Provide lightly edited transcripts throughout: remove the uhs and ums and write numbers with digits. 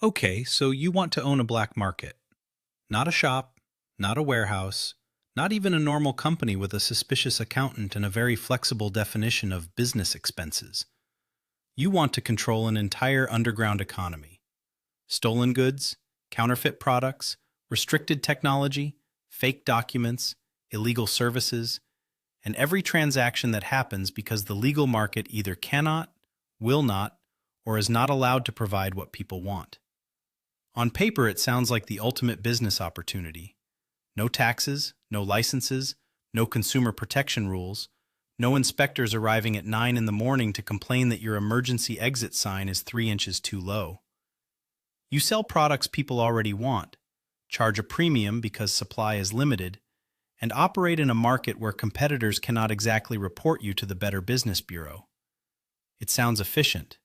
Okay, so you want to own a black market. Not a shop, not a warehouse, not even a normal company with a suspicious accountant and a very flexible definition of business expenses. You want to control an entire underground economy. Stolen goods, counterfeit products, restricted technology, fake documents, illegal services, and every transaction that happens because the legal market either cannot, will not, or is not allowed to provide what people want. On paper, it sounds like the ultimate business opportunity. No taxes, no licenses, no consumer protection rules, no inspectors arriving at 9 in the morning to complain that your emergency exit sign is 3 inches too low. You sell products people already want, charge a premium because supply is limited, and operate in a market where competitors cannot exactly report you to the Better Business Bureau. It sounds efficient.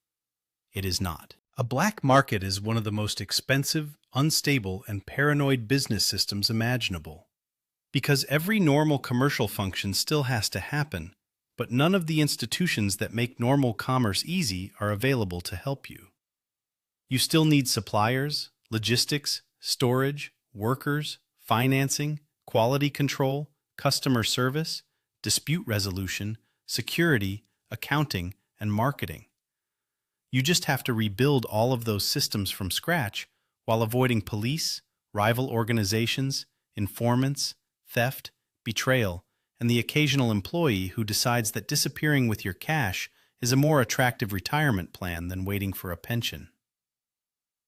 It is not. A black market is one of the most expensive, unstable, and paranoid business systems imaginable. Because every normal commercial function still has to happen, but none of the institutions that make normal commerce easy are available to help you. You still need suppliers, logistics, storage, workers, financing, quality control, customer service, dispute resolution, security, accounting, and marketing. You just have to rebuild all of those systems from scratch while avoiding police, rival organizations, informants, theft, betrayal, and the occasional employee who decides that disappearing with your cash is a more attractive retirement plan than waiting for a pension.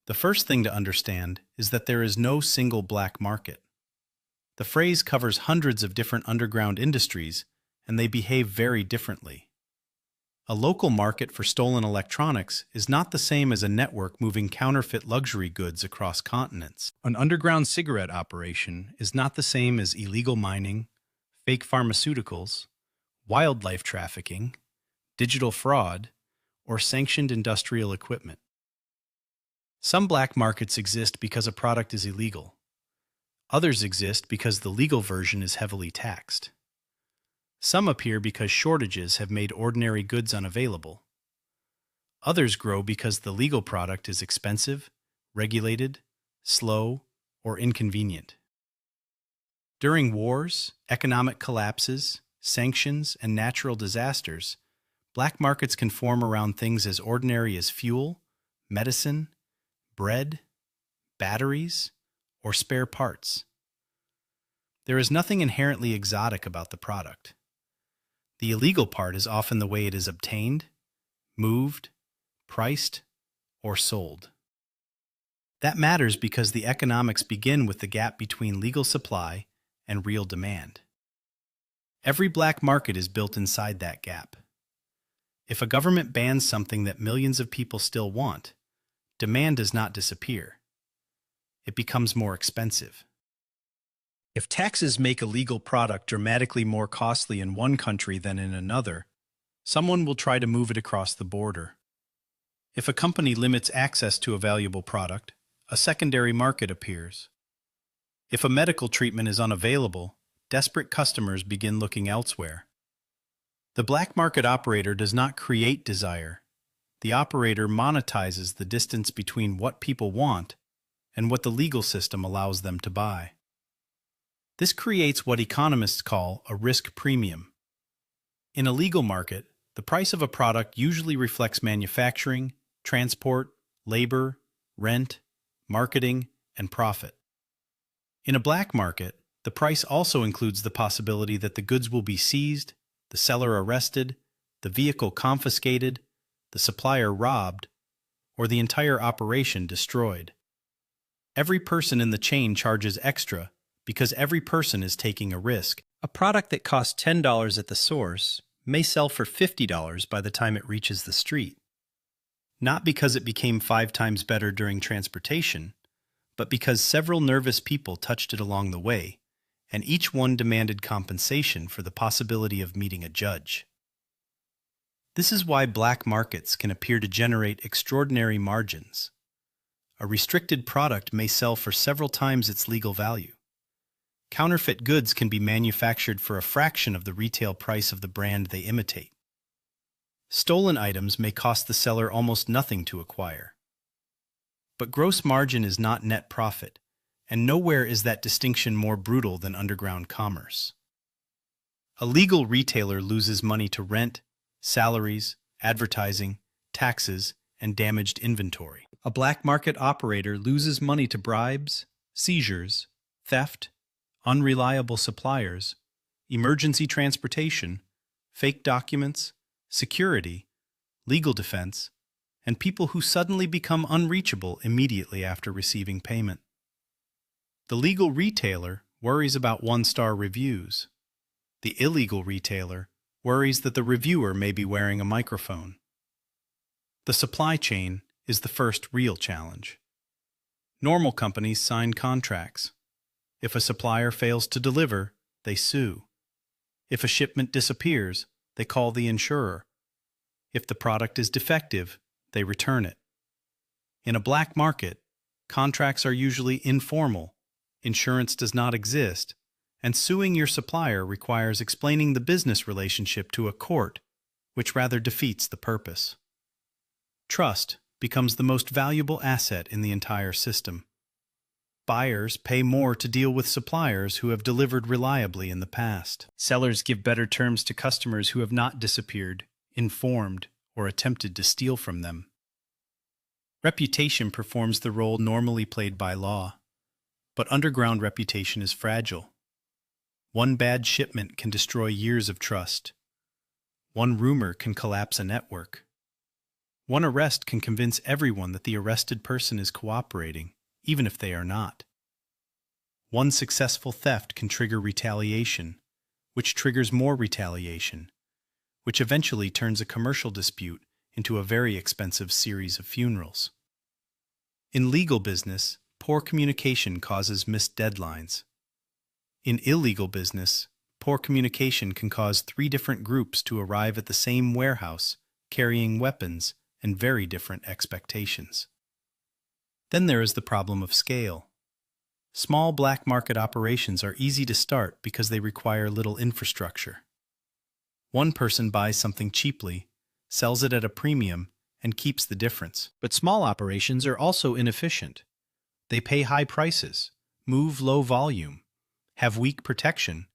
The first thing to understand is that there is no single black market. The phrase covers hundreds of different underground industries, and they behave very differently. A local market for stolen electronics is not the same as a network moving counterfeit luxury goods across continents. An underground cigarette operation is not the same as illegal mining, fake pharmaceuticals, wildlife trafficking, digital fraud, or sanctioned industrial equipment. Some black markets exist because a product is illegal. Others exist because the legal version is heavily taxed. Some appear because shortages have made ordinary goods unavailable. Others grow because the legal product is expensive, regulated, slow, or inconvenient. During wars, economic collapses, sanctions, and natural disasters, black markets can form around things as ordinary as fuel, medicine, bread, batteries, or spare parts. There is nothing inherently exotic about the product. The illegal part is often the way it is obtained, moved, priced, or sold. That matters because the economics begin with the gap between legal supply and real demand. Every black market is built inside that gap. If a government bans something that millions of people still want, demand does not disappear. It becomes more expensive. If taxes make a legal product dramatically more costly in one country than in another, someone will try to move it across the border. If a company limits access to a valuable product, a secondary market appears. If a medical treatment is unavailable, desperate customers begin looking elsewhere. The black market operator does not create desire. The operator monetizes the distance between what people want and what the legal system allows them to buy. This creates what economists call a risk premium. In a legal market, the price of a product usually reflects manufacturing, transport, labor, rent, marketing, and profit. In a black market, the price also includes the possibility that the goods will be seized, the seller arrested, the vehicle confiscated, the supplier robbed, or the entire operation destroyed. Every person in the chain charges extra because every person is taking a risk. A product that costs $10 at the source may sell for $50 by the time it reaches the street. Not because it became 5 times better during transportation, but because several nervous people touched it along the way, and each one demanded compensation for the possibility of meeting a judge. This is why black markets can appear to generate extraordinary margins. A restricted product may sell for several times its legal value. Counterfeit goods can be manufactured for a fraction of the retail price of the brand they imitate. Stolen items may cost the seller almost nothing to acquire. But gross margin is not net profit, and nowhere is that distinction more brutal than underground commerce. A legal retailer loses money to rent, salaries, advertising, taxes, and damaged inventory. A black market operator loses money to bribes, seizures, theft, unreliable suppliers, emergency transportation, fake documents, security, legal defense, and people who suddenly become unreachable immediately after receiving payment. The legal retailer worries about one-star reviews. The illegal retailer worries that the reviewer may be wearing a microphone. The supply chain is the first real challenge. Normal companies sign contracts. If a supplier fails to deliver, they sue. If a shipment disappears, they call the insurer. If the product is defective, they return it. In a black market, contracts are usually informal, insurance does not exist, and suing your supplier requires explaining the business relationship to a court, which rather defeats the purpose. Trust becomes the most valuable asset in the entire system. Buyers pay more to deal with suppliers who have delivered reliably in the past. Sellers give better terms to customers who have not disappeared, informed, or attempted to steal from them. Reputation performs the role normally played by law, but underground reputation is fragile. One bad shipment can destroy years of trust. One rumor can collapse a network. One arrest can convince everyone that the arrested person is cooperating, even if they are not. One successful theft can trigger retaliation, which triggers more retaliation, which eventually turns a commercial dispute into a very expensive series of funerals. In legal business, poor communication causes missed deadlines. In illegal business, poor communication can cause 3 different groups to arrive at the same warehouse, carrying weapons and very different expectations. Then there is the problem of scale. Small black market operations are easy to start because they require little infrastructure. One person buys something cheaply, sells it at a premium, and keeps the difference. But small operations are also inefficient. They pay high prices, move low volume, have weak protection,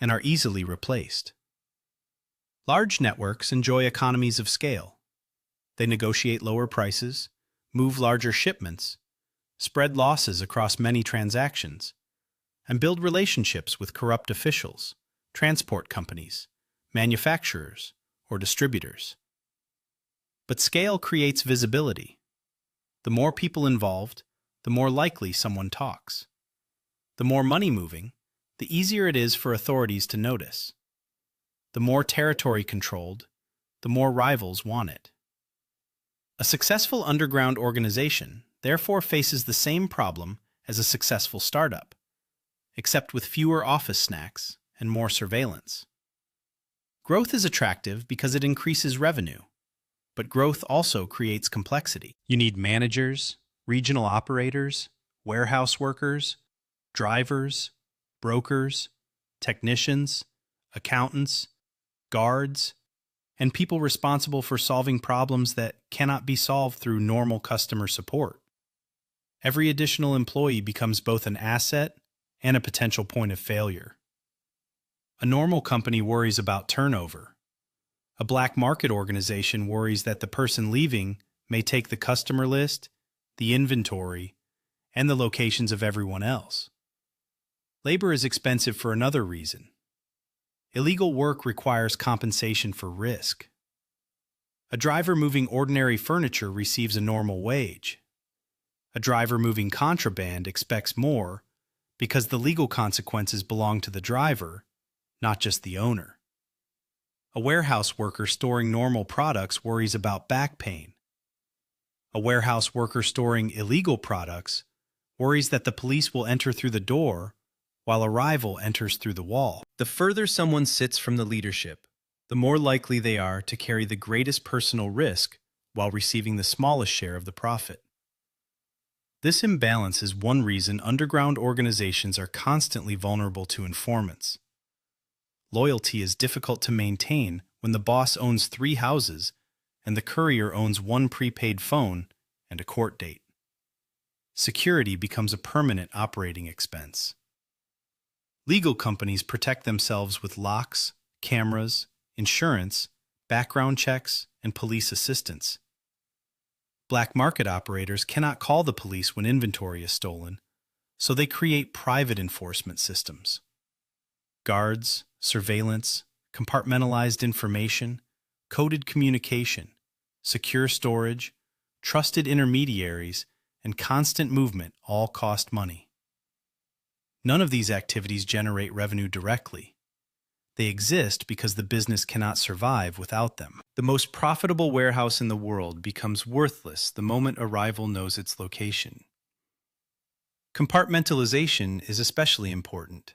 and are easily replaced. Large networks enjoy economies of scale. They negotiate lower prices, move larger shipments, spread losses across many transactions, and build relationships with corrupt officials, transport companies, manufacturers, or distributors. But scale creates visibility. The more people involved, the more likely someone talks. The more money moving, the easier it is for authorities to notice. The more territory controlled, the more rivals want it. A successful underground organization therefore faces the same problem as a successful startup, except with fewer office snacks and more surveillance. Growth is attractive because it increases revenue, but growth also creates complexity. You need managers, regional operators, warehouse workers, drivers, brokers, technicians, accountants, guards, and people responsible for solving problems that cannot be solved through normal customer support. Every additional employee becomes both an asset and a potential point of failure. A normal company worries about turnover. A black market organization worries that the person leaving may take the customer list, the inventory, and the locations of everyone else. Labor is expensive for another reason. Illegal work requires compensation for risk. A driver moving ordinary furniture receives a normal wage. A driver moving contraband expects more because the legal consequences belong to the driver, not just the owner. A warehouse worker storing normal products worries about back pain. A warehouse worker storing illegal products worries that the police will enter through the door while a rival enters through the wall. The further someone sits from the leadership, the more likely they are to carry the greatest personal risk while receiving the smallest share of the profit. This imbalance is one reason underground organizations are constantly vulnerable to informants. Loyalty is difficult to maintain when the boss owns 3 houses and the courier owns 1 prepaid phone and a court date. Security becomes a permanent operating expense. Legal companies protect themselves with locks, cameras, insurance, background checks, and police assistance. Black market operators cannot call the police when inventory is stolen, so they create private enforcement systems. Guards, surveillance, compartmentalized information, coded communication, secure storage, trusted intermediaries, and constant movement all cost money. None of these activities generate revenue directly. They exist because the business cannot survive without them. The most profitable warehouse in the world becomes worthless the moment a rival knows its location. Compartmentalization is especially important.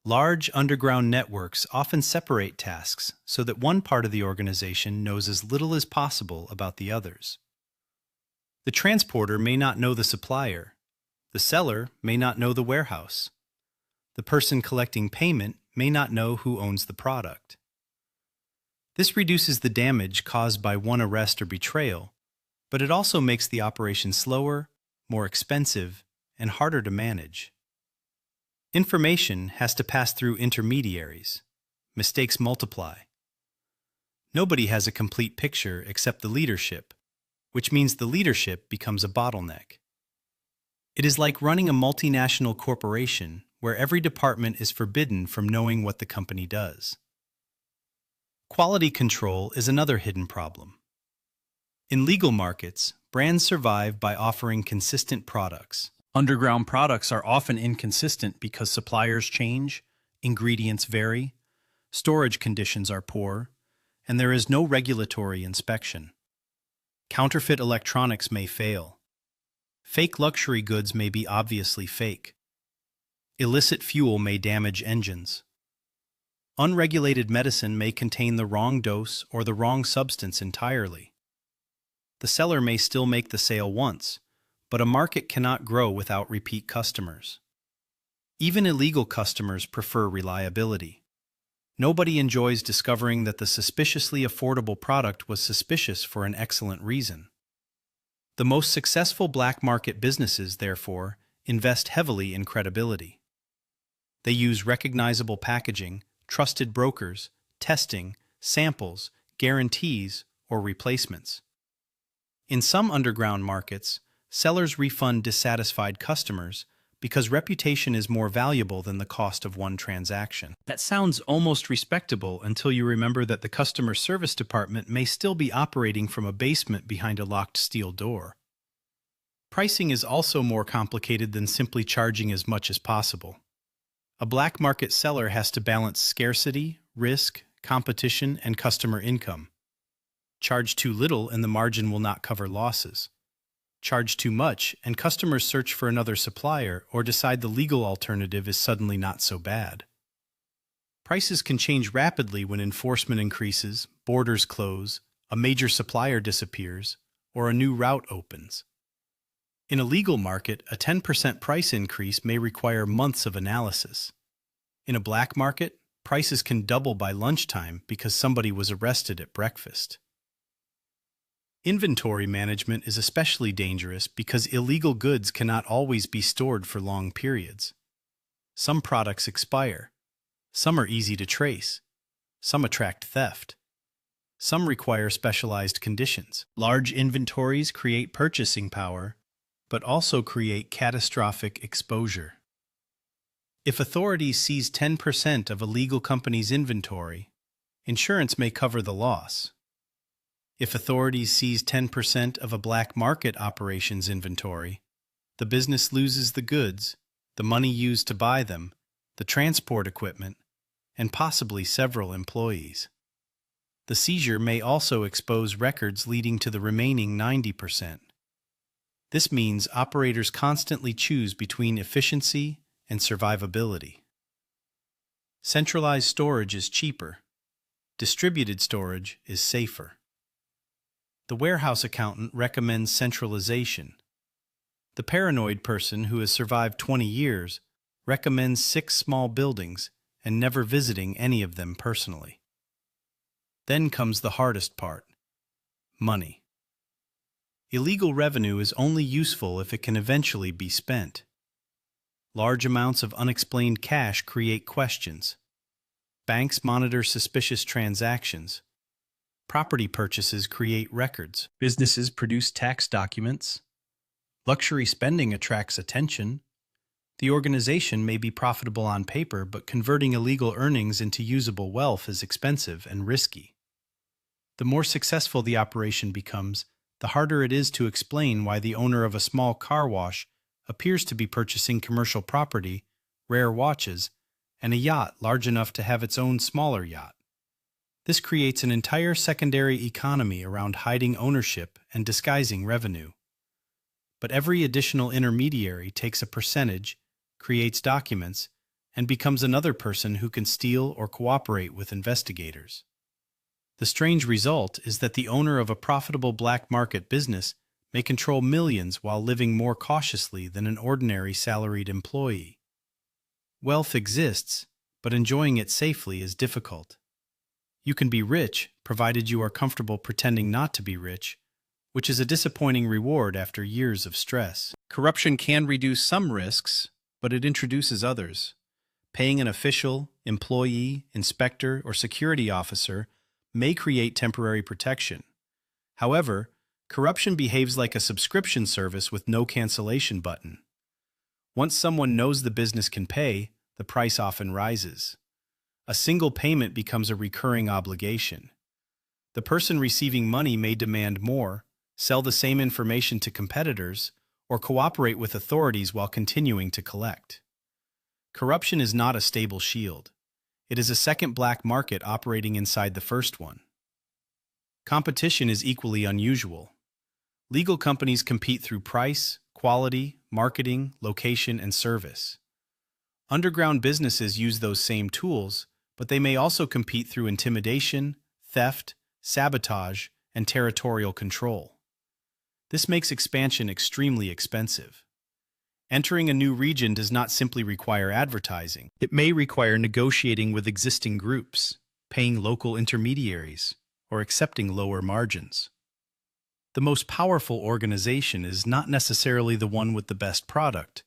Large underground networks often separate tasks so that one part of the organization knows as little as possible about the others. The transporter may not know the supplier. The seller may not know the warehouse. The person collecting payment may not know who owns the product. This reduces the damage caused by one arrest or betrayal, but it also makes the operation slower, more expensive, and harder to manage. Information has to pass through intermediaries. Mistakes multiply. Nobody has a complete picture except the leadership, which means the leadership becomes a bottleneck. It is like running a multinational corporation where every department is forbidden from knowing what the company does. Quality control is another hidden problem. In legal markets, brands survive by offering consistent products. Underground products are often inconsistent because suppliers change, ingredients vary, storage conditions are poor, and there is no regulatory inspection. Counterfeit electronics may fail. Fake luxury goods may be obviously fake. Illicit fuel may damage engines. Unregulated medicine may contain the wrong dose or the wrong substance entirely. The seller may still make the sale once, but a market cannot grow without repeat customers. Even illegal customers prefer reliability. Nobody enjoys discovering that the suspiciously affordable product was suspicious for an excellent reason. The most successful black market businesses, therefore, invest heavily in credibility. They use recognizable packaging, trusted brokers, testing, samples, guarantees, or replacements. In some underground markets, sellers refund dissatisfied customers because reputation is more valuable than the cost of one transaction. That sounds almost respectable until you remember that the customer service department may still be operating from a basement behind a locked steel door. Pricing is also more complicated than simply charging as much as possible. A black market seller has to balance scarcity, risk, competition, and customer income. Charge too little and the margin will not cover losses. Charge too much and customers search for another supplier or decide the legal alternative is suddenly not so bad. Prices can change rapidly when enforcement increases, borders close, a major supplier disappears, or a new route opens. In a legal market, a 10% price increase may require months of analysis. In a black market, prices can double by lunchtime because somebody was arrested at breakfast. Inventory management is especially dangerous because illegal goods cannot always be stored for long periods. Some products expire. Some are easy to trace. Some attract theft. Some require specialized conditions. Large inventories create purchasing power, but also create catastrophic exposure. If authorities seize 10% of a legal company's inventory, insurance may cover the loss. If authorities seize 10% of a black market operation's inventory, the business loses the goods, the money used to buy them, the transport equipment, and possibly several employees. The seizure may also expose records leading to the remaining 90%. This means operators constantly choose between efficiency and survivability. Centralized storage is cheaper. Distributed storage is safer. The warehouse accountant recommends centralization. The paranoid person who has survived 20 years recommends 6 small buildings and never visiting any of them personally. Then comes the hardest part: money. Illegal revenue is only useful if it can eventually be spent. Large amounts of unexplained cash create questions. Banks monitor suspicious transactions. Property purchases create records. Businesses produce tax documents. Luxury spending attracts attention. The organization may be profitable on paper, but converting illegal earnings into usable wealth is expensive and risky. The more successful the operation becomes, the harder it is to explain why the owner of a small car wash appears to be purchasing commercial property, rare watches, and a yacht large enough to have its own smaller yacht. This creates an entire secondary economy around hiding ownership and disguising revenue. But every additional intermediary takes a percentage, creates documents, and becomes another person who can steal or cooperate with investigators. The strange result is that the owner of a profitable black market business may control millions while living more cautiously than an ordinary salaried employee. Wealth exists, but enjoying it safely is difficult. You can be rich, provided you are comfortable pretending not to be rich, which is a disappointing reward after years of stress. Corruption can reduce some risks, but it introduces others. Paying an official, employee, inspector, or security officer may create temporary protection. However, corruption behaves like a subscription service with no cancellation button. Once someone knows the business can pay, the price often rises. A single payment becomes a recurring obligation. The person receiving money may demand more, sell the same information to competitors, or cooperate with authorities while continuing to collect. Corruption is not a stable shield. It is a second black market operating inside the first one. Competition is equally unusual. Legal companies compete through price, quality, marketing, location, and service. Underground businesses use those same tools, but they may also compete through intimidation, theft, sabotage, and territorial control. This makes expansion extremely expensive. Entering a new region does not simply require advertising. It may require negotiating with existing groups, paying local intermediaries, or accepting lower margins. The most powerful organization is not necessarily the one with the best product.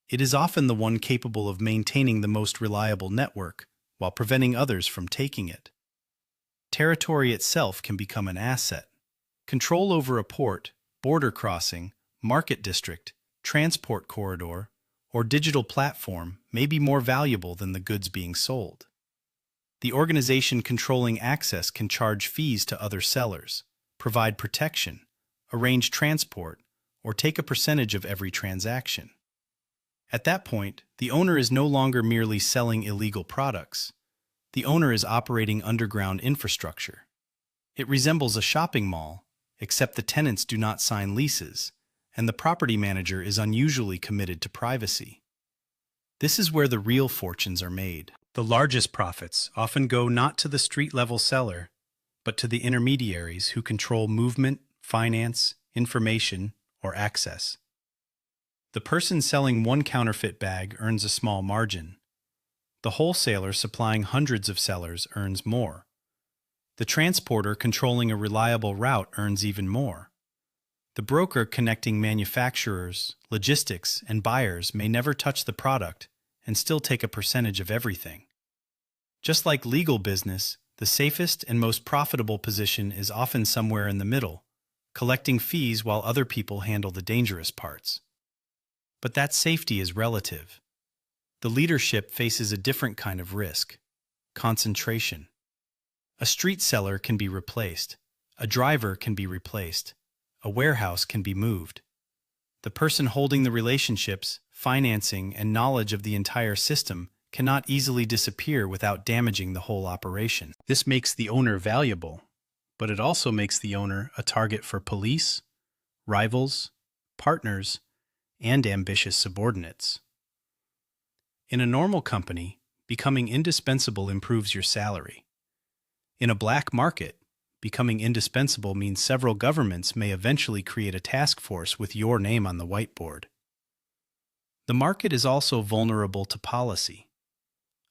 It is often the one capable of maintaining the most reliable network while preventing others from taking it. Territory itself can become an asset. Control over a port, border crossing, market district, transport corridor, or digital platform may be more valuable than the goods being sold. The organization controlling access can charge fees to other sellers, provide protection, arrange transport, or take a percentage of every transaction. At that point, the owner is no longer merely selling illegal products. The owner is operating underground infrastructure. It resembles a shopping mall, except the tenants do not sign leases, and the property manager is unusually committed to privacy. This is where the real fortunes are made. The largest profits often go not to the street-level seller, but to the intermediaries who control movement, finance, information, or access. The person selling one counterfeit bag earns a small margin. The wholesaler supplying hundreds of sellers earns more. The transporter controlling a reliable route earns even more. The broker connecting manufacturers, logistics, and buyers may never touch the product and still take a percentage of everything. Just like legal business, the safest and most profitable position is often somewhere in the middle, collecting fees while other people handle the dangerous parts. But that safety is relative. The leadership faces a different kind of risk: concentration. A street seller can be replaced. A driver can be replaced. A warehouse can be moved. The person holding the relationships, financing, and knowledge of the entire system cannot easily disappear without damaging the whole operation. This makes the owner valuable, but it also makes the owner a target for police, rivals, partners, and ambitious subordinates. In a normal company, becoming indispensable improves your salary. In a black market, becoming indispensable means several governments may eventually create a task force with your name on the whiteboard. The market is also vulnerable to policy.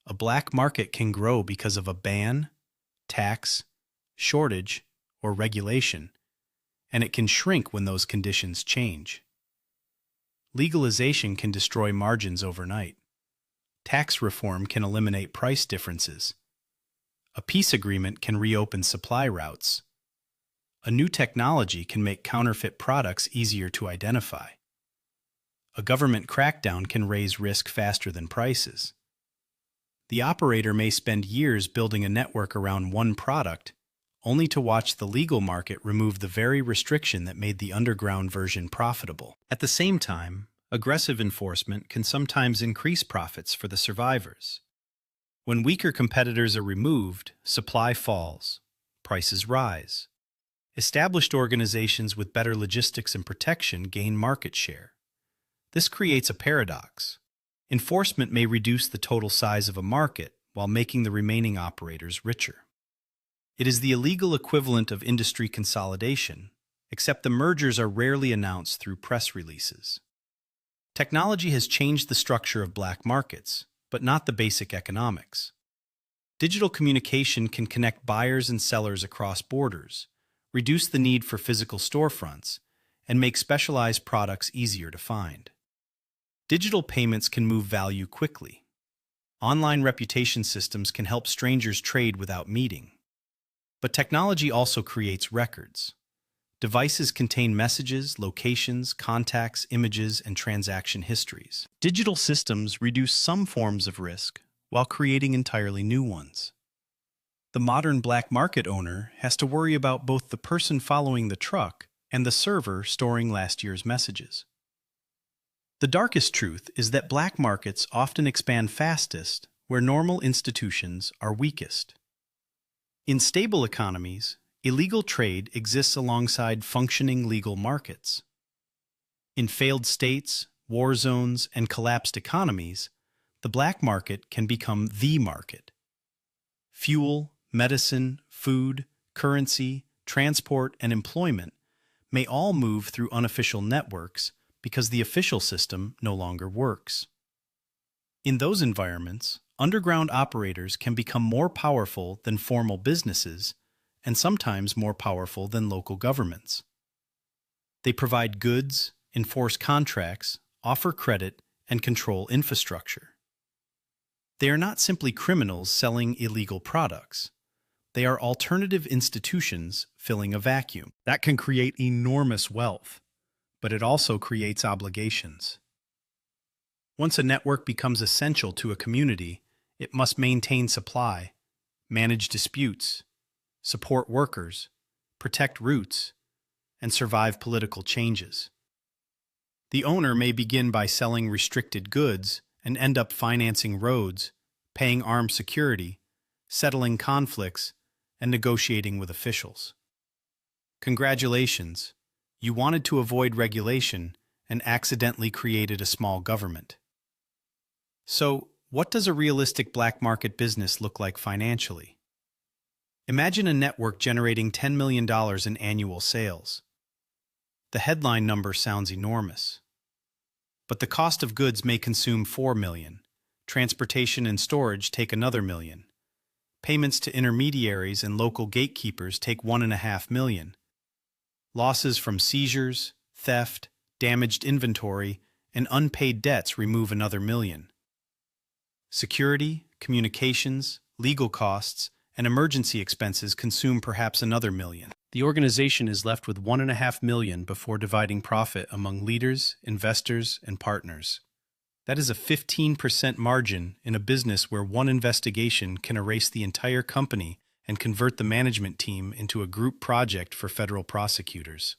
A black market can grow because of a ban, tax, shortage, or regulation, and it can shrink when those conditions change. Legalization can destroy margins overnight. Tax reform can eliminate price differences. A peace agreement can reopen supply routes. A new technology can make counterfeit products easier to identify. A government crackdown can raise risk faster than prices. The operator may spend years building a network around one product, only to watch the legal market remove the very restriction that made the underground version profitable. At the same time, aggressive enforcement can sometimes increase profits for the survivors. When weaker competitors are removed, supply falls, prices rise. Established organizations with better logistics and protection gain market share. This creates a paradox. Enforcement may reduce the total size of a market while making the remaining operators richer. It is the illegal equivalent of industry consolidation, except the mergers are rarely announced through press releases. Technology has changed the structure of black markets, but not the basic economics. Digital communication can connect buyers and sellers across borders, reduce the need for physical storefronts, and make specialized products easier to find. Digital payments can move value quickly. Online reputation systems can help strangers trade without meeting. But technology also creates records. Devices contain messages, locations, contacts, images, and transaction histories. Digital systems reduce some forms of risk while creating entirely new ones. The modern black market owner has to worry about both the person following the truck and the server storing last year's messages. The darkest truth is that black markets often expand fastest where normal institutions are weakest. In stable economies, illegal trade exists alongside functioning legal markets. In failed states, war zones, and collapsed economies, the black market can become the market. Fuel, medicine, food, currency, transport, and employment may all move through unofficial networks because the official system no longer works. In those environments, underground operators can become more powerful than formal businesses and sometimes more powerful than local governments. They provide goods, enforce contracts, offer credit, and control infrastructure. They are not simply criminals selling illegal products. They are alternative institutions filling a vacuum. That can create enormous wealth, but it also creates obligations. Once a network becomes essential to a community, it must maintain supply, manage disputes, support workers, protect routes, and survive political changes. The owner may begin by selling restricted goods and end up financing roads, paying armed security, settling conflicts, and negotiating with officials. Congratulations, you wanted to avoid regulation and accidentally created a small government. So, what does a realistic black market business look like financially? Imagine a network generating $10 million in annual sales. The headline number sounds enormous. But the cost of goods may consume $4 million. Transportation and storage take another $1 million. Payments to intermediaries and local gatekeepers take $1.5 million. Losses from seizures, theft, damaged inventory, and unpaid debts remove another $1 million. Security, communications, legal costs, and emergency expenses consume perhaps another $1 million. The organization is left with $1.5 million before dividing profit among leaders, investors, and partners. That is a 15% margin in a business where one investigation can erase the entire company and convert the management team into a group project for federal prosecutors.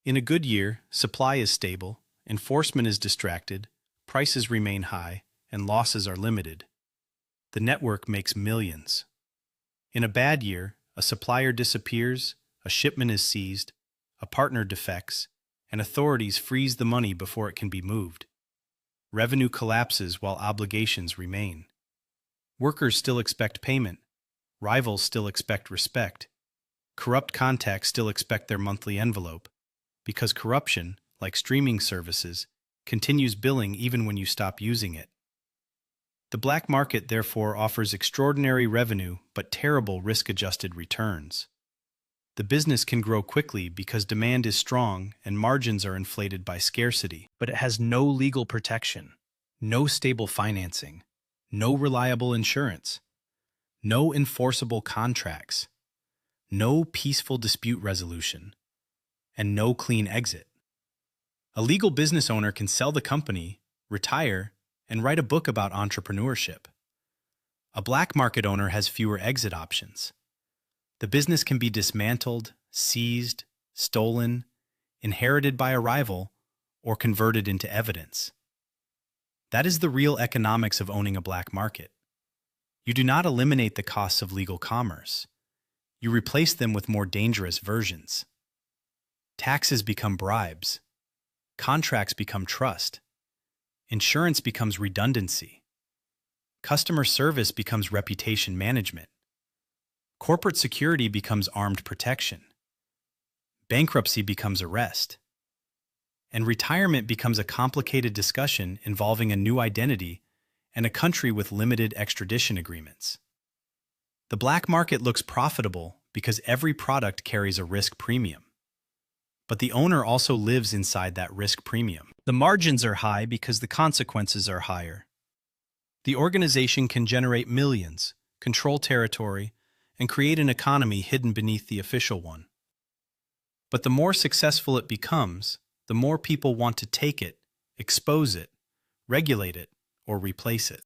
In a good year, supply is stable, enforcement is distracted, prices remain high, and losses are limited. The network makes millions. In a bad year, a supplier disappears, a shipment is seized, a partner defects, and authorities freeze the money before it can be moved. Revenue collapses while obligations remain. Workers still expect payment. Rivals still expect respect. Corrupt contacts still expect their monthly envelope, because corruption, like streaming services, continues billing even when you stop using it. The black market, therefore, offers extraordinary revenue but terrible risk-adjusted returns. The business can grow quickly because demand is strong and margins are inflated by scarcity, but it has no legal protection, no stable financing, no reliable insurance, no enforceable contracts, no peaceful dispute resolution, and no clean exit. A legal business owner can sell the company, retire, and write a book about entrepreneurship. A black market owner has fewer exit options. The business can be dismantled, seized, stolen, inherited by a rival, or converted into evidence. That is the real economics of owning a black market. You do not eliminate the costs of legal commerce. You replace them with more dangerous versions. Taxes become bribes. Contracts become trust. Insurance becomes redundancy. Customer service becomes reputation management. Corporate security becomes armed protection. Bankruptcy becomes arrest. And retirement becomes a complicated discussion involving a new identity and a country with limited extradition agreements. The black market looks profitable because every product carries a risk premium. But the owner also lives inside that risk premium. The margins are high because the consequences are higher. The organization can generate millions, control territory, and create an economy hidden beneath the official one. But the more successful it becomes, the more people want to take it, expose it, regulate it, or replace it.